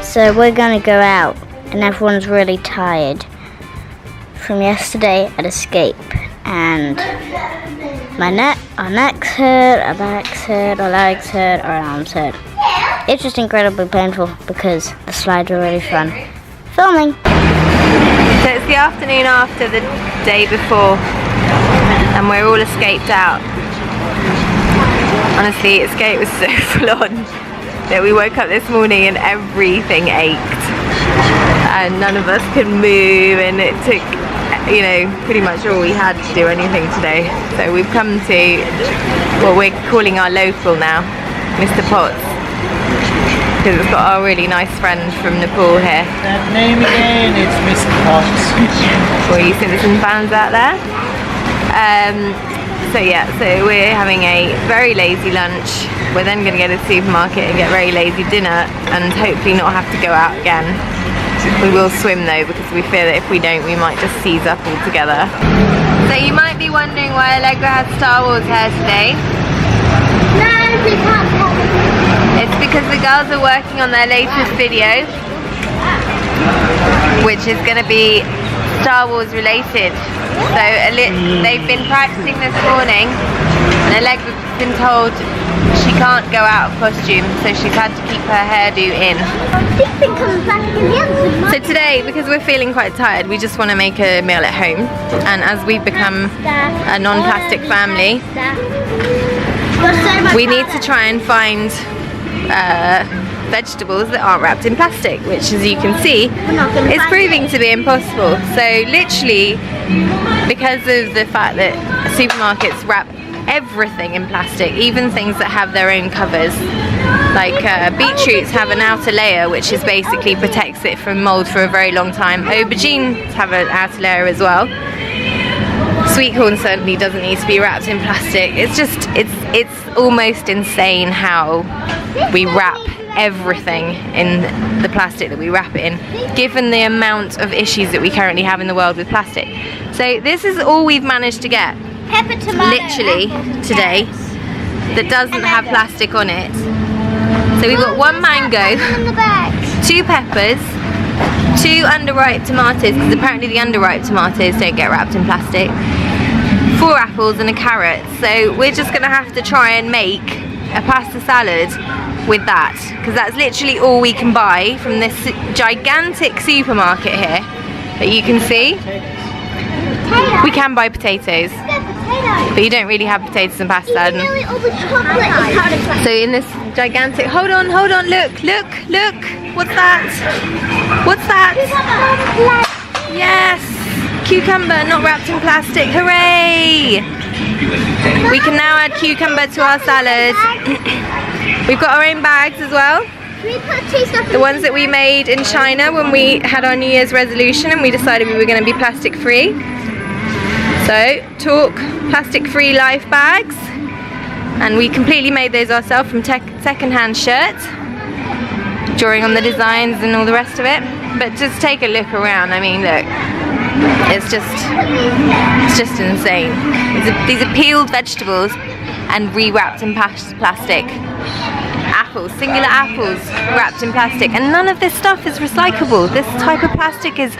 So we're gonna go out, and everyone's really tired from yesterday at Escape, and our necks hurt, our backs hurt, our legs hurt, our arms hurt. It's just incredibly painful because the slides were really fun. Filming. So it's the afternoon after the day before, and we're all escaped out. Honestly, Escape was so full on that we woke up this morning and everything ached, and none of us could move, and it took, you know, pretty much all we had to do anything today. So we've come to what we're calling our local now, Mr. Potts, because it's got our really nice friend from Nepal here. That name again, it's Mr. Potts. Well, you think there's some fans out there? So yeah, so we're having a very lazy lunch. We're then going to go to the supermarket and get very lazy dinner, and hopefully not have to go out again. We will swim though, because we fear that if we don't, we might just seize up altogether. So you might be wondering why Allegra has Star Wars hair today. No, we can't help it. It's because the girls are working on their latest video, which is going to be Star Wars related. So they've been practicing this morning, and Allegra's been told she can't go out of costume, so she's had to keep her hairdo in. So today, because we're feeling quite tired, we just want to make a meal at home, and as we've become a non-plastic family, we need to try and find vegetables that aren't wrapped in plastic, which, as you can see, is proving to be impossible. So literally, because of the fact that supermarkets wrap everything in plastic, even things that have their own covers, like beetroots have an outer layer which is basically protects it from mold for a very long time. Aubergines have an outer layer as well. Sweet corn certainly doesn't need to be wrapped in plastic. It's just, it's almost insane how we wrap everything in the plastic that we wrap it in, given the amount of issues that we currently have in the world with plastic. So this is all we've managed to get, literally, today, that doesn't have plastic on it. So we've got one mango, 2 peppers, 2 underripe tomatoes, because apparently the underripe tomatoes don't get wrapped in plastic, 4 apples and a carrot. So we're just going to have to try and make a pasta salad with that, because that's literally all we can buy from this gigantic supermarket here that you can see. We can buy potatoes, but you don't really have potatoes in pasta salad. So in this gigantic, hold on, look, what's that? What's that? Yes, cucumber, not wrapped in plastic, hooray! We can now add cucumber to our salad. We've got our own bags as well. The ones that we made in China when we had our New Year's resolution and we decided we were going to be plastic free. So, Talk plastic free life bags, and we completely made those ourselves from second-hand shirts, drawing on the designs and all the rest of it. But just take a look around. I mean, look, it's just insane. These are peeled vegetables and re-wrapped in plastic. Apples, singular apples wrapped in plastic, and none of this stuff is recyclable. This type of plastic is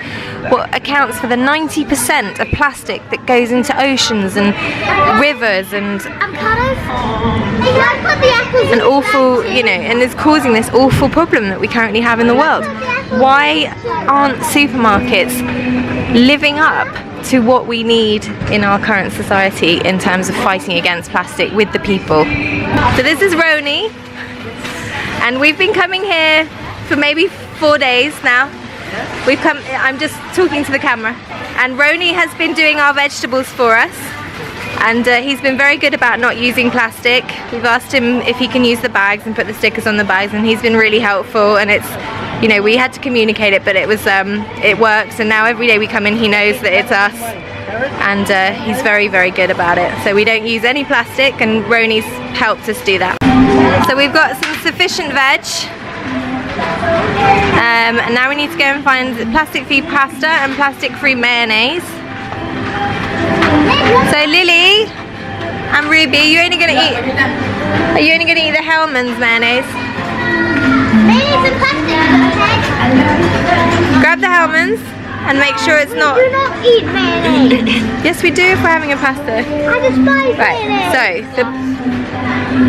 what accounts for the 90% of plastic that goes into oceans and rivers and awful, you know, and is causing this awful problem that we currently have in the world. Why aren't supermarkets living up to what we need in our current society in terms of fighting against plastic with the people? So this is Roni, and we've been coming here for maybe 4 days now. We've come, I'm just talking to the camera, and Roni has been doing our vegetables for us, and he's been very good about not using plastic. We've asked him if he can use the bags and put the stickers on the bags, and he's been really helpful, and it's, you know, we had to communicate it, but it was it works, and now every day we come in he knows that it's us, and he's very, very good about it. So we don't use any plastic, and Roni's helped us do that. So we've got some sufficient veg, and now we need to go and find plastic-free pasta and plastic-free mayonnaise. So Lily and Ruby, are you only going to eat the Hellmann's mayonnaise? Mayonnaise and plastic. Grab the Hellmann's and make sure it's not... Do not eat mayonnaise. Yes, we do if we're having a pasta. I despise Right, mayonnaise. so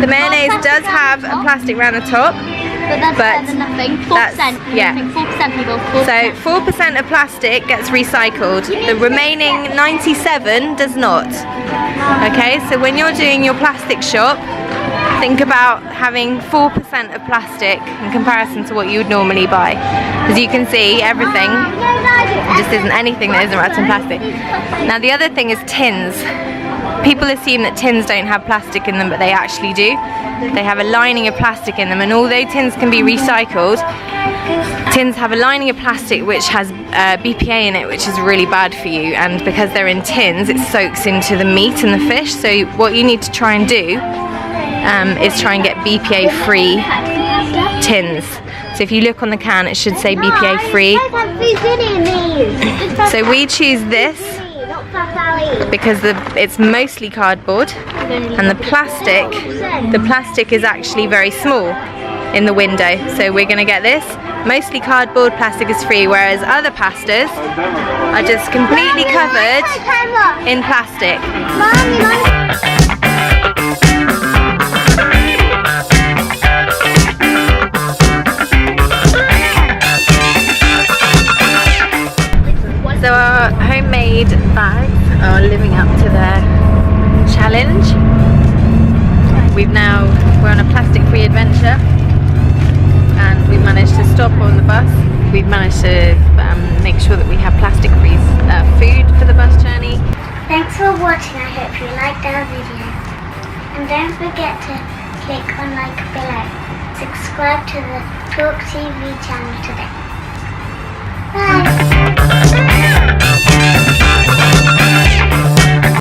the mayonnaise does have a plastic around the top. But that's but better than nothing. 4%. yeah. 4% people. 4%. So 4% of plastic gets recycled. The remaining 97 does not. Okay, so when you're doing your plastic shop, think about having 4% of plastic in comparison to what you would normally buy. As you can see, everything just isn't anything that isn't wrapped in plastic. Now the other thing is tins. People assume that tins don't have plastic in them, but they actually do. They have a lining of plastic in them, and although tins can be recycled, tins have a lining of plastic which has BPA in it, which is really bad for you, and because they're in tins, it soaks into the meat and the fish. So what you need to try and do is try and get BPA-free tins. So if you look on the can, it should say BPA-free. So we choose this because it's mostly cardboard, and the plastic is actually very small in the window. So we're going to get this. Mostly cardboard, plastic is free, whereas other pastas are just completely covered in plastic. So our homemade bags are living up to their challenge. We're on a plastic-free adventure, and we've managed to stop on the bus. We've managed to make sure that we have plastic-free food for the bus journey. Thanks for watching. I hope you liked our video. And don't forget to click on like below. Subscribe to the TaawkTV channel today.